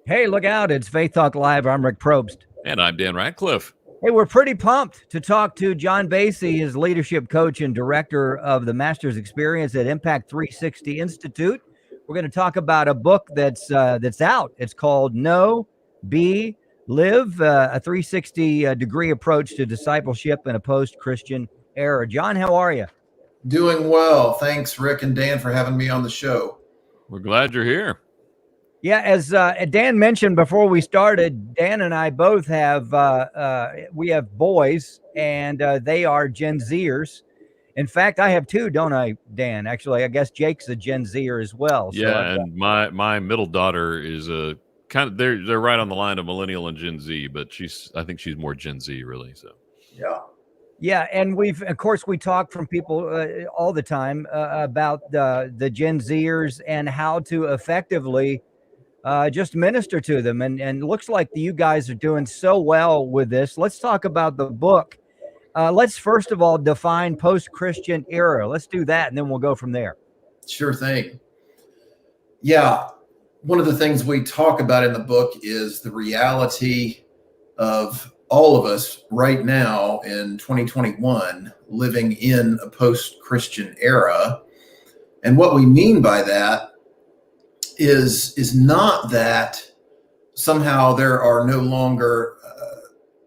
Hey, look out. It's Faith Talk Live. I'm Rick Probst. And I'm Dan Radcliffe. Hey, we're pretty pumped to talk to John Basie, his leadership coach and director of the Master's Experience at Impact 360 Institute. We're going to talk about a book that's out. It's called Know, Be, Live, a 360 degree approach to discipleship in a post-Christian era. John, how are you? Doing well. Thanks, Rick and Dan, for having me on the show. We're glad you're here. Yeah, as Dan mentioned before we started, Dan and I both have we have boys, and they are Gen Zers. In fact, I have two, don't I, Dan? Actually, I guess Jake's a Gen Zer as well. Yeah, and my middle daughter is a kind of they're right on the line of millennial and Gen Z, but I think she's more Gen Z really. So yeah, and we talk from people all the time about the Gen Zers and how to effectively just minister to them. And looks like you guys are doing so well with this. Let's talk about the book. Let's first of all define post-Christian era. Let's do that, and then we'll go from there. Sure thing. Yeah. One of the things we talk about in the book is the reality of all of us right now in 2021 living in a post-Christian era. And what we mean by that is not that somehow there are no longer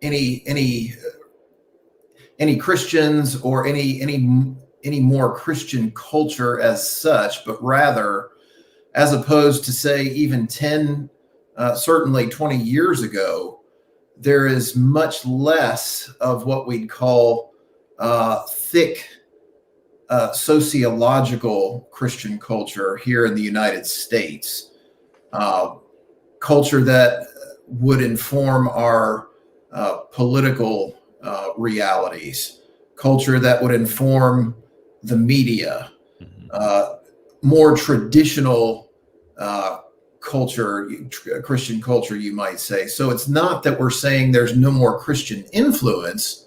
any Christians or any more Christian culture as such, but rather, as opposed to say even 10, certainly 20 years ago, there is much less of what we'd call thick sociological Christian culture here in the United States, culture that would inform our political realities, culture that would inform the media, more traditional culture, Christian culture, you might say. So it's not that we're saying there's no more Christian influence.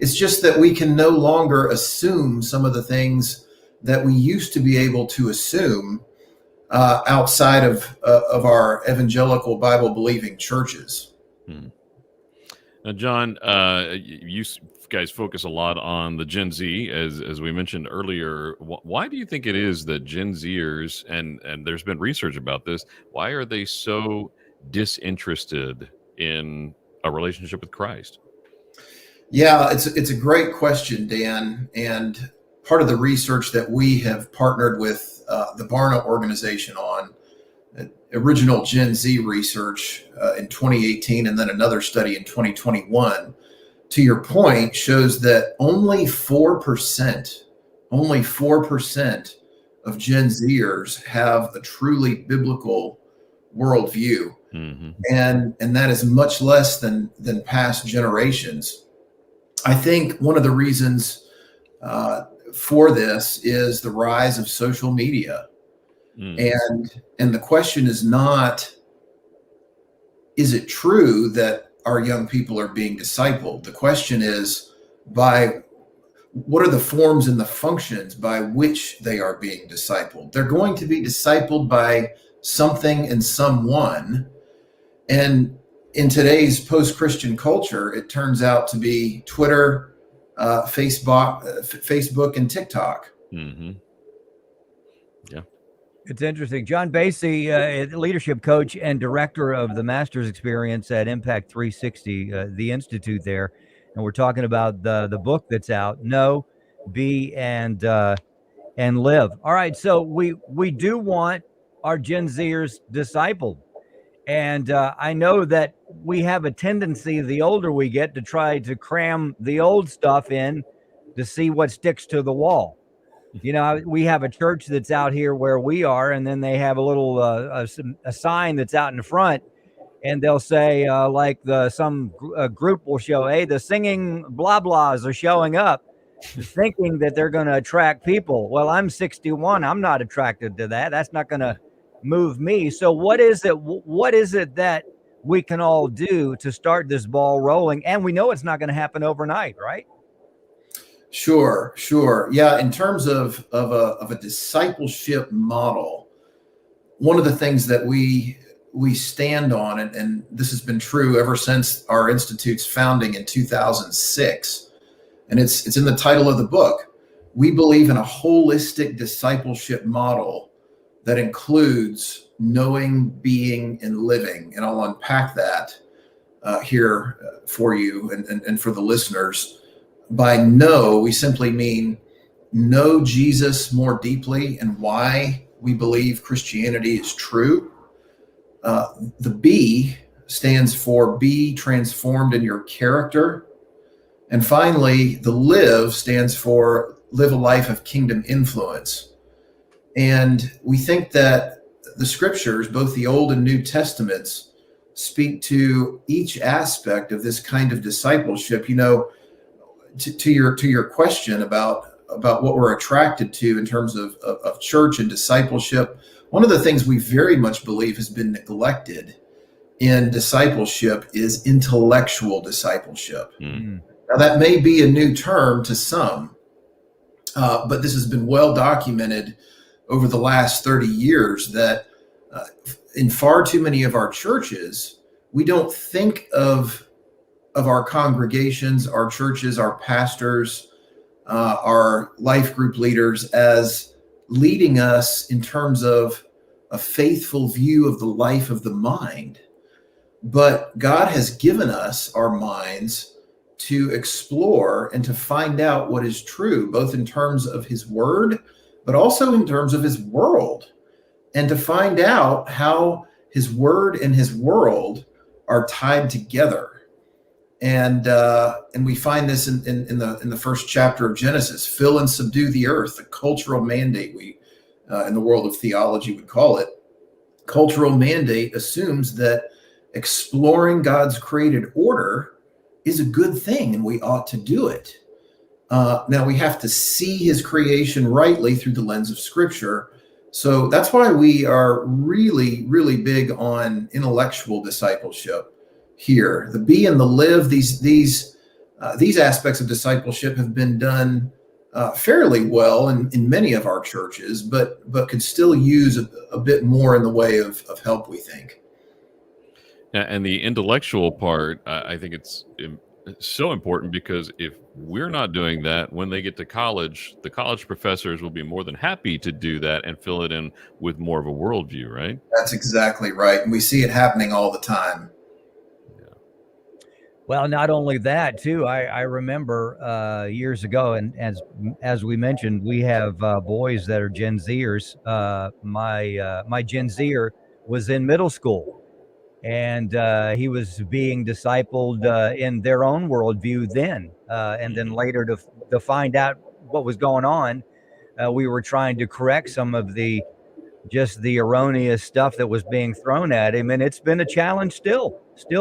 It's just that we can no longer assume some of the things that we used to be able to assume outside of our evangelical Bible-believing churches. Now, John, you guys focus a lot on the Gen Z, as we mentioned earlier. Why do you think it is that Gen Zers, and there's been research about this, why are they so disinterested in a relationship with Christ? Yeah, it's a great question, Dan. And part of the research that we have partnered with the Barna organization on, original Gen Z research in 2018, and then another study in 2021, to your point, shows that only 4% of Gen Zers have a truly biblical worldview. Mm-hmm. And that is much less than past generations. I think one of the reasons for this is the rise of social media. And the question is not, is it true that our young people are being discipled? The question is, by what are the forms and the functions by which they are being discipled? They're going to be discipled by something and someone. And in today's post-Christian culture, it turns out to be Twitter, Facebook, and TikTok. Mm-hmm. Yeah. It's interesting. John Basie, leadership coach and director of the Master's Experience at Impact 360, the institute there. And we're talking about the book that's out, Know, Be, and Live. All right. So we do want our Gen Zers discipled. And I know that we have a tendency, the older we get, to try to cram the old stuff in to see what sticks to the wall. You know, we have a church that's out here where we are, and then they have a little a sign that's out in the front, and they'll say like some group will show, hey, the singing blah blahs are showing up, thinking that they're going to attract people. Well, I'm 61. I'm not attracted to that. That's not going to move me. So what is it that we can all do to start this ball rolling? And we know it's not going to happen overnight, right? Sure. Yeah. In terms of a discipleship model, one of the things that we we stand on, and this has been true ever since our Institute's founding in 2006, and it's in the title of the book. We believe in a holistic discipleship model that includes knowing, being, and living. And I'll unpack that here for you and for the listeners. By know, we simply mean know Jesus more deeply and why we believe Christianity is true. The B stands for be transformed in your character. And finally, the live stands for live a life of kingdom influence. And we think that the scriptures, both the Old and New Testaments, speak to each aspect of this kind of discipleship. You know, to your question about what we're attracted to in terms of church and discipleship, one of the things we very much believe has been neglected in discipleship is intellectual discipleship. Now, that may be a new term to some, but this has been well documented over the last 30 years that in far too many of our churches, we don't think of our congregations, our churches, our pastors, our life group leaders as leading us in terms of a faithful view of the life of the mind. But God has given us our minds to explore and to find out what is true, both in terms of his word, but also in terms of his world, and to find out how his word and his world are tied together. And we find this in the first chapter of Genesis: fill and subdue the earth, the cultural mandate we in the world of theology would call it. Cultural mandate assumes that exploring God's created order is a good thing, and we ought to do it. Now we have to see his creation rightly through the lens of Scripture. So that's why we are really, really big on intellectual discipleship here. The be and the live, these aspects of discipleship have been done fairly well in many of our churches, but could still use a bit more in the way of help, we think. And the intellectual part, I think it's so important, because if we're not doing that, when they get to college, the college professors will be more than happy to do that and fill it in with more of a worldview, right? That's exactly right. And we see it happening all the time. Yeah. Well, not only that, too, I remember years ago, and as we mentioned, we have boys that are Gen Zers. My Gen Zer was in middle school. And he was being discipled in their own worldview then. And then later to find out what was going on, we were trying to correct some of the erroneous stuff that was being thrown at him. And it's been a challenge still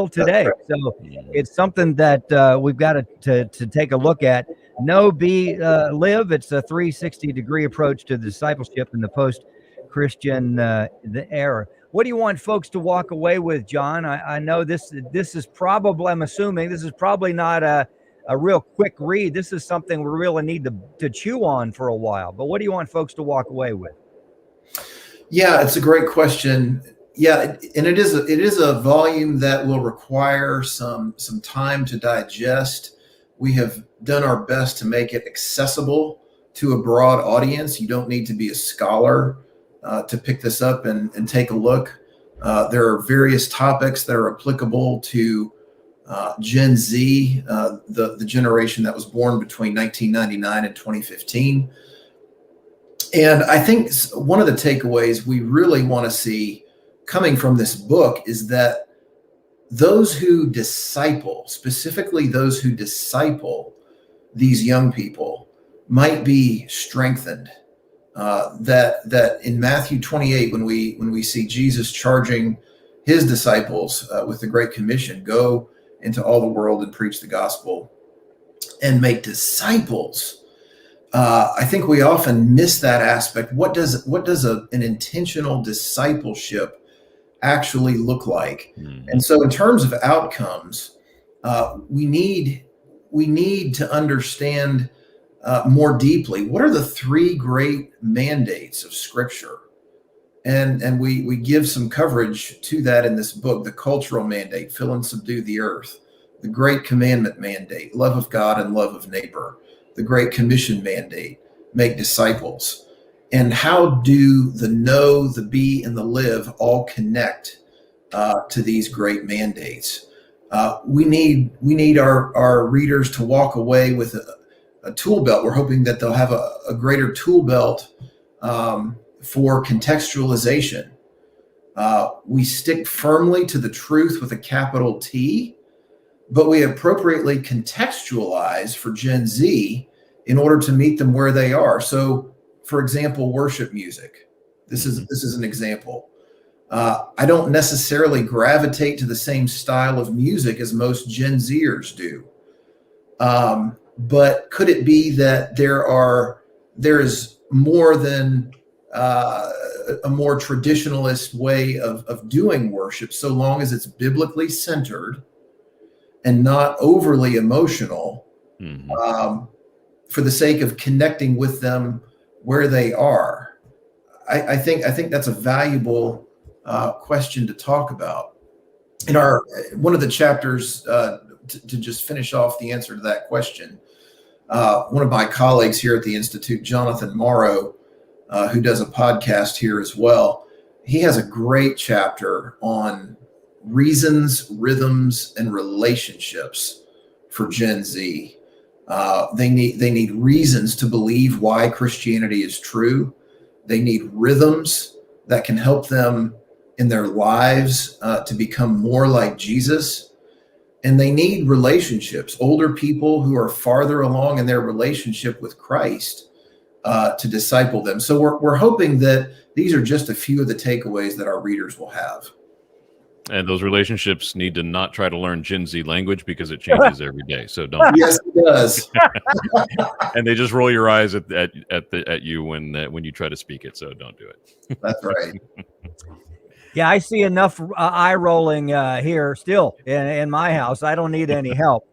today. So it's something that we've got to take a look at. Know, be, live. It's a 360-degree approach to discipleship in the post-Christian era. What do you want folks to walk away with, John? I know this is probably, I'm assuming this is probably not a real quick read. This is something we really need to chew on for a while. But what do you want folks to walk away with? Yeah, it's a great question. Yeah, and it is a volume that will require some time to digest. We have done our best to make it accessible to a broad audience. You don't need to be a scholar to pick this up and take a look. There are various topics that are applicable to Gen Z, the generation that was born between 1999 and 2015. And I think one of the takeaways we really want to see coming from this book is that those who disciple, specifically those who disciple these young people, might be strengthened. That in Matthew 28, when we see Jesus charging his disciples with the Great Commission, go into all the world and preach the gospel and make disciples. I think we often miss that aspect. What does an intentional discipleship actually look like? Mm-hmm. And so in terms of outcomes, we need to understand more deeply, what are the three great mandates of Scripture? And we give some coverage to that in this book: the cultural mandate, fill and subdue the earth; the great commandment mandate, love of God and love of neighbor; the great commission mandate, make disciples. And how do the know, the be, and the live all connect to these great mandates? We need our readers to walk away with a tool belt. We're hoping that they'll have a greater tool belt for contextualization. We stick firmly to the truth with a capital T, but we appropriately contextualize for Gen Z in order to meet them where they are. So, for example, worship music. This is an example. I don't necessarily gravitate to the same style of music as most Gen Zers do. But could it be that there is more than a more traditionalist way of doing worship, so long as it's biblically centered and not overly emotional, for the sake of connecting with them where they are? I think that's a valuable question to talk about. In one of the chapters, to just finish off the answer to that question, one of my colleagues here at the Institute, Jonathan Morrow, who does a podcast here as well, he has a great chapter on reasons, rhythms, and relationships for Gen Z. They need reasons to believe why Christianity is true. They need rhythms that can help them in their lives to become more like Jesus. And they need relationships, older people who are farther along in their relationship with Christ to disciple them. So we're hoping that these are just a few of the takeaways that our readers will have. And those relationships need to not try to learn Gen Z language because it changes every day. So don't. Yes, it does. And they just roll your eyes at you when you try to speak it. So don't do it. That's right. Yeah, I see enough eye rolling here still in my house. I don't need any help.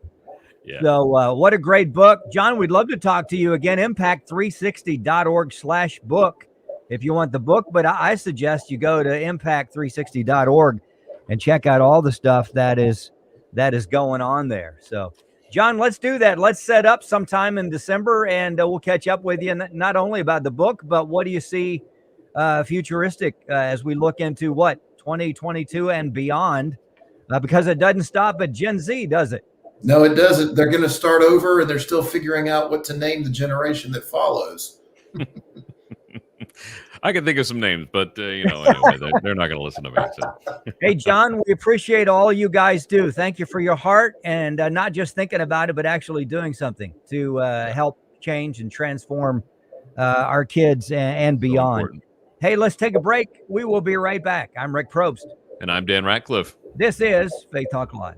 Yeah. So what a great book. John, we'd love to talk to you again. impact360.org/book if you want the book. But I suggest you go to impact360.org and check out all the stuff that is going on there. So, John, let's do that. Let's set up sometime in December, and we'll catch up with you, not only about the book, but what do you see futuristic as we look into 2022 and beyond, because it doesn't stop at Gen Z, does it? No, it doesn't. They're going to start over, and they're still figuring out what to name the generation that follows. I can think of some names, but anyway, they're not going to listen to me. So. Hey, John, we appreciate all you guys do. Thank you for your heart and not just thinking about it, but actually doing something to help change and transform our kids and beyond. So hey, let's take a break. We will be right back. I'm Rick Probst. And I'm Dan Ratcliffe. This is Faith Talk Live.